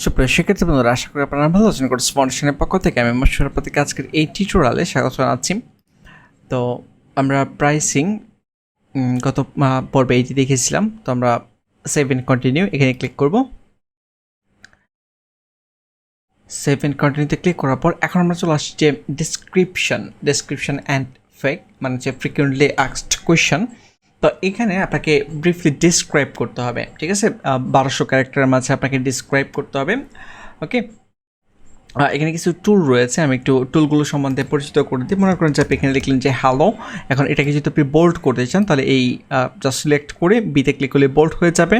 সুপ্রিয় শিক্ষার্থী বন্ধুরা, আশা করি আপনারা ভালো আছেন। কোর্স ফাউন্ডেশনের পক্ষ থেকে আমি মসিউর আপনাদেরকে আজকের এই টিউটোরিয়ালে স্বাগত জানাচ্ছি। তো আমরা প্রাইসিং গত পর্বে এইটি দেখেছিলাম। তো আমরা সেভ এন্ড কন্টিনিউ এখানে ক্লিক করব। সেভ এন্ড কন্টিনিউতে ক্লিক করার পর এখন আমরা চলে আসছি যে ডেসক্রিপশন অ্যান্ড ফেক, মানে যে ফ্রিকুয়েন্টলি আস্কড কোয়েশ্চেন। তো এখানে আপনাকে ব্রিফলি ডিসক্রাইব করতে হবে, ঠিক আছে? 1200 ক্যারেক্টারের মাঝে আপনাকে ডিসক্রাইব করতে হবে। ওকে, এখানে কিছু টুল রয়েছে, আমি একটু টুলগুলো সম্বন্ধে পরিচিত করে দিই। মনে করেন যে আপনি এখানে লিখলেন যে হ্যালো। এখন এটাকে যদি আপনি বোল্ড করতে চান তাহলে এই জাস্ট সিলেক্ট করে বিতে ক্লিক করলে বোল্ড হয়ে যাবে।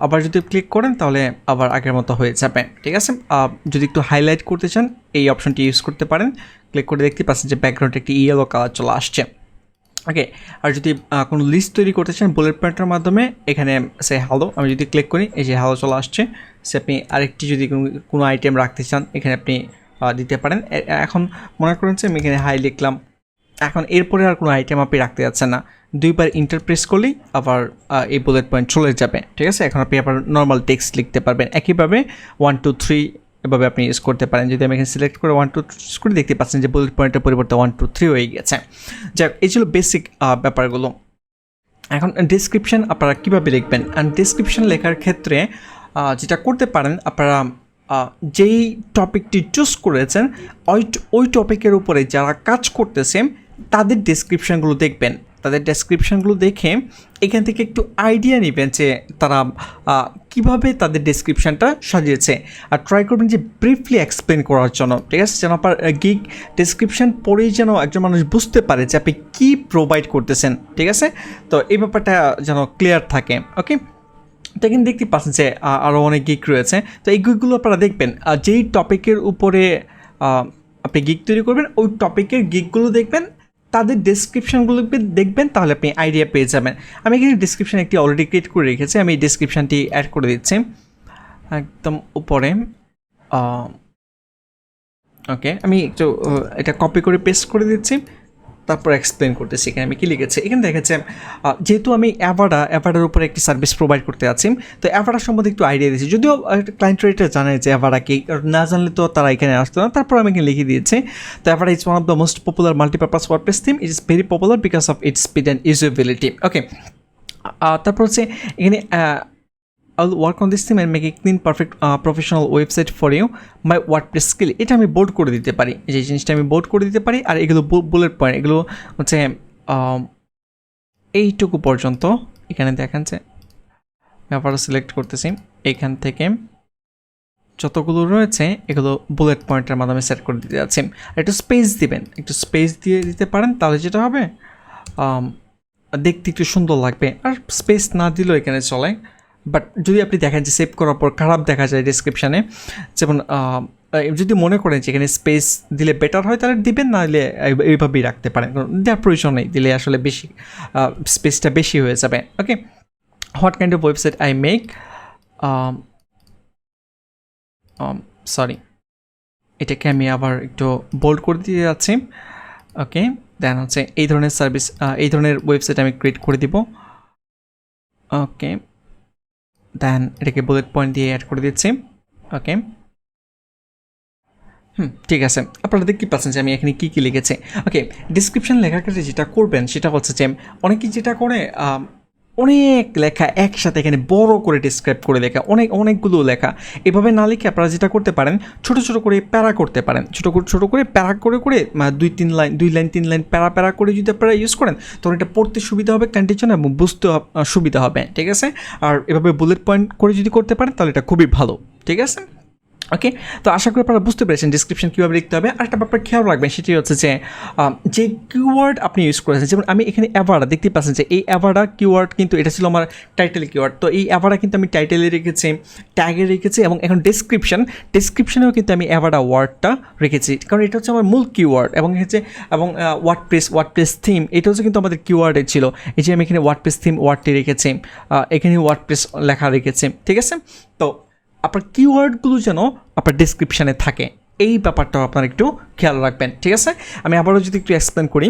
আবার যদি ক্লিক করেন তাহলে আবার আগের মতো হয়ে যাবে, ঠিক আছে? যদি একটু হাইলাইট করতে চান এই অপশনটি ইউজ করতে পারেন। ক্লিক করে দেখতে পাচ্ছেন যে ব্যাকগ্রাউন্ডে একটি ইয়েলো কালার চলে আসছে। ওকে, আর যদি কোনো লিস্ট তৈরি করতে চান বুলেট পয়েন্টের মাধ্যমে এখানে সে হ্যালো, আমি যদি ক্লিক করি এই যে হ্যালো চলে আসছে। সে আপনি আরেকটি যদি কোনো আইটেম রাখতে চান এখানে আপনি দিতে পারেন। এখন মনে করেন যে আমি এখানে হাই লিখলাম, এখন এরপরে আর কোনো আইটেম আপনি রাখতে যাচ্ছেন না, দুইবার ইন্টার প্রেস করলেই আবার এই বুলেট পয়েন্ট চলে যাবে, ঠিক আছে? এখন আপনি আবার নর্মাল টেক্সট লিখতে পারবেন। একইভাবে 1 2 3 এভাবে আপনি ইউজ করতে পারেন। যদি আমি এখানে সিলেক্ট করে 1 2 3 করে দেখতে পাচ্ছেন যে বুলেট পয়েন্টের পরিবর্তে 1 2 3 হয়ে গেছে। যাক, এই ছিল বেসিক ব্যাপারগুলো। এখন ডেসক্রিপশন আপনারা কীভাবে লিখবেন? অ্যান্ড ডেসক্রিপশন লেখার ক্ষেত্রে যেটা করতে পারেন, আপনারা যেই টপিকটি চুজ করেছেন ওই টপিকের উপরে যারা কাজ করতেছে তাদের ডেসক্রিপশানগুলো দেখবেন। তাদের ডেসক্রিপশানগুলো দেখে এখান থেকে একটু আইডিয়া নেবেন যে তারা কিভাবে তাদের ডেসক্রিপশানটা সাজিয়েছে, আর ট্রাই করবেন যে ব্রিফলি এক্সপ্লেন করার জন্য, ঠিক আছে? যেন আপনার গিগ ডেসক্রিপশান পড়েই যেন একজন মানুষ বুঝতে পারে যে আপনি কী প্রোভাইড করতেছেন, ঠিক আছে? তো এই ব্যাপারটা যেন ক্লিয়ার থাকে। ওকে, তো এখানে দেখতে পাচ্ছেন যে আরও অনেক গিগ রয়েছে। তো এই গিগগুলো আপনারা দেখবেন, যেই টপিকের উপরে আপনি গিগ তৈরি করবেন ওই টপিকের গিগগুলো দেখবেন, তাদের ডেসক্রিপশানগুলো দেখবেন, তাহলে আপনি আইডিয়া পেয়ে যাবেন। আমি এখানে ডেসক্রিপশান একটি অলরেডি ক্রিয়েট করে রেখেছি, আমি এই ডেসক্রিপশানটি অ্যাড করে দিচ্ছি একদম উপরে। ওকে, আমি একটু এটা কপি করে পেস্ট করে দিচ্ছি, তারপর এক্সপ্লেন করতেছি। এখানে আমি কী লিখেছি, এখানে দেখেছি যেহেতু আমি অ্যাভাডার উপরে একটি সার্ভিস প্রোভাইড করতে আছি, তো অ্যাভাডার সম্বন্ধে একটু আইডিয়া দিয়েছি। যদিও ক্লায়েন্ট এটা জানে যে অ্যাভাডা কি, না জানলে তো তারা এখানে আসতো না, তারপর আমি এখানে লিখে দিয়েছি। তো Avada is one of the most popular multipurpose WordPress theme. It is very popular because of its speed and usability. Okay, তারপর হচ্ছে এখানে I'll work on this theme and make a clean, perfect, professional website for you. My WordPress skill, এটা আমি bold করে দিতে পারি, এই জিনিসটা আমি বোল্ড করে দিতে পারি। আর এগুলো বুলেট পয়েন্ট, এগুলো হচ্ছে এইটুকু পর্যন্ত। এখানে দেখেন যে ব্যাপার সিলেক্ট করতেছি, এখান থেকে যতগুলো রয়েছে এগুলো বুলেট পয়েন্টের মাধ্যমে সেট করে দিতে যাচ্ছি। আর একটু স্পেস দিবেন, একটু স্পেস দিয়ে দিতে পারেন, তাহলে যেটা হবে দেখতে একটু সুন্দর লাগবে। আর স্পেস না দিলেও এখানে চলে, বাট যদি আপনি দেখেন যে সেভ করার পর খারাপ দেখা যায় ডেসক্রিপশানে, যেমন যদি মনে করেন যে এখানে স্পেস দিলে বেটার হয় তাহলে দিবেন, না দিলে এইভাবেই রাখতে পারেন, দেওয়ার প্রয়োজন নেই, দিলে আসলে বেশি স্পেসটা বেশি হয়ে যাবে। Okay, what kind of website I make, sorry, এটাকে আমি আবার একটু বোল্ড করে দিয়ে যাচ্ছি। ওকে, দেন হচ্ছে এই ধরনের সার্ভিস, এই ধরনের ওয়েবসাইট আমি ক্রিয়েট করে দিব। ওকে, দেন এটাকে বুলেট পয়েন্ট দিয়ে অ্যাড করে দিচ্ছি। ওকে, ঠিক আছে, আপনারা দেখতে পাচ্ছেন যে আমি এখানে কী কী লিখেছি। ওকে, ডিসক্রিপশান লেখার ক্ষেত্রে যেটা করবেন সেটা হচ্ছে যে অনেকেই যেটা করে অনেক লেখা একসাথে এখানে বড় করে ডিসক্রাইব করে লেখা, অনেকগুলো লেখা। এভাবে না লিখে আপনারা যেটা করতে পারেন, ছোট ছোট করে প্যারা করতে পারেন। ছোট করে প্যারা করে 2 লাইন 3 লাইন প্যারা করে যদি আপনারা ইউজ করেন তখন এটা পড়তে সুবিধা হবে ক্লায়েন্টের জন্য এবং বুঝতে সুবিধা হবে, ঠিক আছে? আর এভাবে বুলেট পয়েন্ট করে যদি করতে পারেন তাহলে এটা খুবই ভালো, ঠিক আছে? ওকে, তো আশা করি আপনারা বুঝতে পেরেছেন ডিসক্রিপশন কীভাবে লিখতে হবে। আর একটা ব্যাপার খেয়াল রাখবেন, সেটি হচ্ছে যে কিওয়ার্ড আপনি ইউজ করেছেন, যেমন আমি এখানে অ্যাভাডা দেখতে পাচ্ছেন যে এই অ্যাভাডা কিওয়ার্ড কিন্তু এটা ছিল আমার টাইটেল কিওয়ার্ড। তো এই অ্যাভাডা কিন্তু আমি টাইটেলে রেখেছি, ট্যাগে রেখেছি, এবং এখন ডেসক্রিপশনেও কিন্তু আমি অ্যাভাডা ওয়ার্ডটা রেখেছি, কারণ এটা হচ্ছে আমার মূল কিওয়ার্ড। এবং ওয়ার্ডপ্রেস থিম, এটা হচ্ছে কিন্তু আমাদের কিওয়ার্ডে ছিল। এই যে আমি এখানে ওয়ার্ডপ্রেস থিম ওয়ার্ডটি রেখেছি, এখানে ওয়ার্ডপ্রেস লেখা রেখেছি, ঠিক আছে? তো আপনার কিওয়ার্ডগুলো যেন আপনার ডেসক্রিপশানে থাকে, এই ব্যাপারটাও আপনারা একটু খেয়াল রাখবেন, ঠিক আছে? আমি আবারও যদি একটু এক্সপ্লেন করি,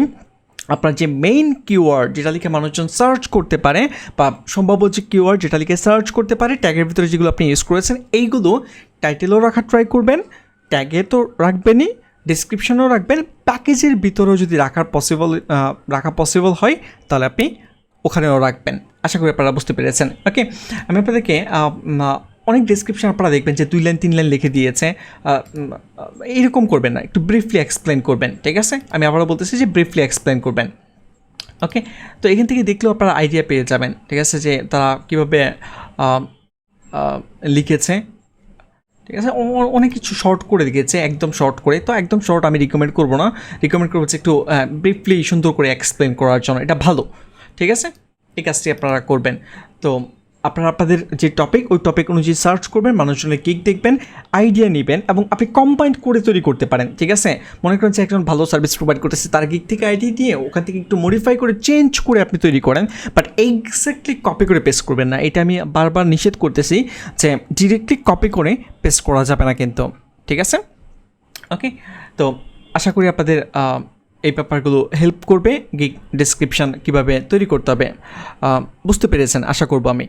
আপনার যে মেইন কিওয়ার্ড যেটা লিখে মানুষজন সার্চ করতে পারে, বা সম্ভাব্য যে কিওয়ার্ড যেটা লিখে সার্চ করতে পারে, ট্যাগের ভিতরে যেগুলো আপনি ইউজ করেছেন এইগুলো টাইটেলও রাখার ট্রাই করবেন, ট্যাগে তো রাখবেনই, ডিসক্রিপশনেও রাখবেন, প্যাকেজের ভিতরেও যদি রাখা পসিবল হয় তাহলে আপনি ওখানেও রাখবেন। আশা করি আপনারা বুঝতে পেরেছেন। ওকে, আমি আপনাদেরকে অনেক ডেসক্রিপশন আপনারা দেখবেন যে 2 লাইন 3 লাইন লিখে দিয়েছে, এইরকম করবেন না, একটু ব্রিফলি এক্সপ্লেন করবেন, ঠিক আছে? আমি আবারও বলতেছি যে ব্রিফলি এক্সপ্লেন করবেন। ওকে, তো এখান থেকে দেখলেও আপনারা আইডিয়া পেয়ে যাবেন, ঠিক আছে, যে তারা কীভাবে লিখেছে, ঠিক আছে? অনেক কিছু শর্ট করে দিয়েছে, একদম শর্ট করে। তো একদম শর্ট আমি রিকমেন্ড করবো না, রিকমেন্ড করবো হচ্ছে একটু ব্রিফলি সুন্দর করে এক্সপ্লেন করার জন্য, এটা ভালো, ঠিক আছে? এই কাজটি আপনারা করবেন। তো আপনারা আপনাদের যে টপিক, ওই টপিক অনুযায়ী সার্চ করবেন, মানুষজনের গিগ দেখবেন, আইডিয়া নেবেন এবং আপনি কম্বাইন্ড করে তৈরি করতে পারেন, ঠিক আছে? মনে করেন যে একজন ভালো সার্ভিস প্রোভাইড করতেছে, তার গিগ থেকে আইডিয়া দিয়ে ওখান থেকে একটু মডিফাই করে চেঞ্জ করে আপনি তৈরি করেন, বাট এক্স্যাক্টলি কপি করে পেস্ট করবেন না। এটা আমি বারবার নিষেধ করতেছি যে ডিরেক্টলি কপি করে পেস্ট করা যাবে না কিন্তু, ঠিক আছে? ওকে, তো আশা করি আপনাদের এই ব্যাপারগুলো হেল্প করবে। গিগ ডেসক্রিপশান কীভাবে তৈরি করতে হবে বুঝতে পেরেছেন আশা করব আমি।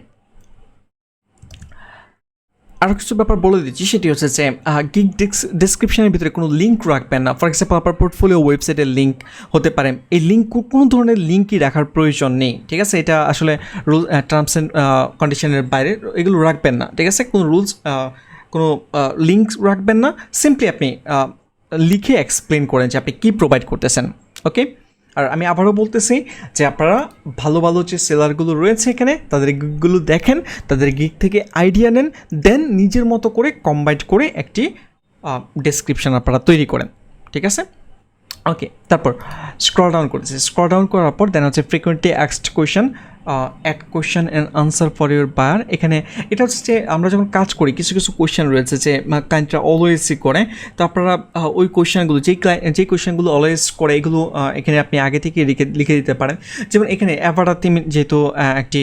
আরও কিছু ব্যাপার বলে দিচ্ছি, সেটি হচ্ছে যে গিগ ডেসক্রিপশনের ভিতরে কোনো লিঙ্ক রাখবেন না। ফর এক্সাম্পল আপনার পোর্টফোলিও ওয়েবসাইটের লিঙ্ক হতে পারে, এই লিঙ্ক কোনো ধরনের লিঙ্কই রাখার প্রয়োজন নেই, ঠিক আছে? এটা আসলে রুল টার্মস অ্যান্ড কন্ডিশনের বাইরে, এগুলো রাখবেন না, ঠিক আছে? কোনো রুলস, কোনো লিঙ্ক রাখবেন না, সিম্পলি আপনি লিখে এক্সপ্লেন করেন যে আপনি কী প্রোভাইড করতেছেন। ওকে, আর আমি আবারও বলতেছি যে আপনারা ভালো ভালো যে সেলারগুলো রয়েছে এখানে, তাদের গিগগুলো দেখেন, তাদের গিগ থেকে আইডিয়া নেন, দেন নিজের মতো করে কম্বাইন করে একটি ডেসক্রিপশান আপনারা তৈরি করেন, ঠিক আছে? ওকে, তারপর স্ক্রল ডাউন করেছি, স্ক্রল ডাউন করার পর দেন হচ্ছে frequently asked question, add question and answer for your buyer. এখানে এটা হচ্ছে যে আমরা যখন কাজ করি কিছু কিছু কোয়েশ্চেন রয়েছে যে ক্লায়েন্টরা অলওয়েজই করে, তো আপনারা ওই কোয়েশ্চেনগুলো যেই কোয়েশ্চেনগুলো অলওয়েজ করে এগুলো এখানে আপনি আগে থেকে লিখে দিতে পারেন। যেমন এখানে অ্যাভাটার থিম, যেহেতু একটি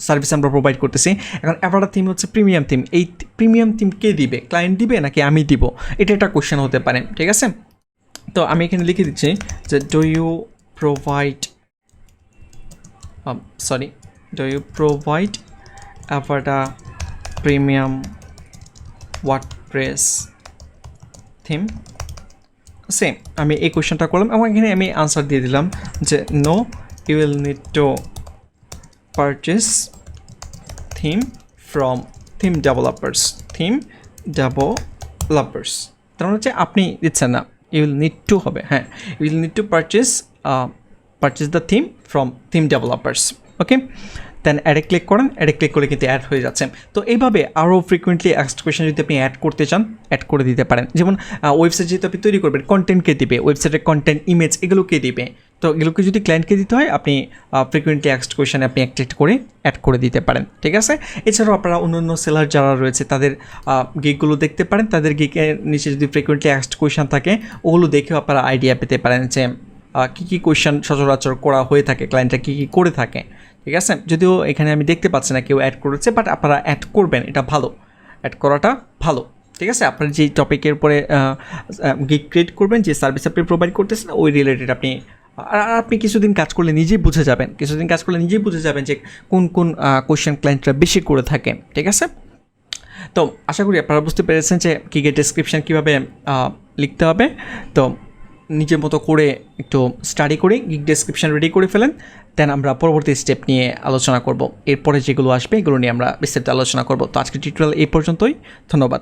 সার্ভিস আমরা প্রোভাইড করতেছি, এখন অ্যাভাটার থিম হচ্ছে প্রিমিয়াম থিম, এই প্রিমিয়াম থিম কে দিবে, ক্লায়েন্ট দিবে নাকি আমি দিব, এটা একটা কোয়েশ্চেন হতে পারে, ঠিক আছে? তো আমি এখানে লিখে দিচ্ছি যে do you provide avatar premium WordPress theme, same আমি এই কোয়েশ্চেনটা করলাম এবং এখানে আমি আনসার দিয়ে দিলাম যে no, you will need to purchase theme from theme developers. তার মানে হচ্ছে আপনি দিচ্ছেন না, ইউ উইল নিড টু হবে, হ্যাঁ, you will need to purchase the theme from theme developers. Okay, then অ্যাডে ক্লিক করেন, অ্যাডে ক্লিক করলে কিন্তু অ্যাড হয়ে যাচ্ছে। তো এইভাবে আরও ফ্রিকুয়েন্টলি আস্কড কোয়েশ্চেন যদি আপনি অ্যাড করতে চান, অ্যাড করে দিতে পারেন। যেমন ওয়েবসাইট যেহেতু আপনি তৈরি করবেন, কন্টেন্টকে দিবে, ওয়েবসাইটের কন্টেন্ট, ইমেজ, এগুলোকে দিবে, তো এগুলোকে যদি ক্লায়েন্টকে দিতে হয় আপনি ফ্রিকুয়েন্টলি আস্কড কোয়েশ্চেনে আপনি একটা করে অ্যাড করে দিতে পারেন, ঠিক আছে? এছাড়াও আপনারা অন্য সেলার যারা রয়েছে তাদের গিগগুলো দেখতে পারেন, তাদের গিগের নিচে যদি ফ্রিকুয়েন্টলি আস্কড কোয়েশ্চেন থাকে ওগুলো দেখেও আপনারা আইডিয়া পেতে পারেন যে কী কোয়েশ্চেন সচরাচর করা হয়ে থাকে, ক্লায়েন্টরা কী করে থাকে, ঠিক আছে? যদিও এখানে আমি দেখতে পাচ্ছি না কেউ অ্যাড করেছে, বাট আপনারা অ্যাড করবেন, এটা ভালো, অ্যাড করাটা ভালো, ঠিক আছে? আপনার যেই টপিকের উপরে গিগ ক্রিয়েট করবেন, যে সার্ভিস আপনি প্রোভাইড করতেছেন ওই রিলেটেড আপনি কিছুদিন কাজ করলে নিজেই বুঝে যাবেন যে কোন কোয়েশ্চেন ক্লায়েন্টরা বেশি করে থাকে, ঠিক আছে? তো আশা করি আপনারা বুঝতে পেরেছেন যে গিগের ডেসক্রিপশান কীভাবে লিখতে হবে। তো নিজের মতো করে একটু স্টাডি করে গিগ ডেসক্রিপশান রেডি করে ফেলেন, দেন আমরা পরবর্তী স্টেপ নিয়ে আলোচনা করব। এরপরে যেগুলো আসবে এগুলো নিয়ে আমরা বিস্তারিত আলোচনা করব। তো আজকের টিউটোরিয়াল এই পর্যন্তই, ধন্যবাদ।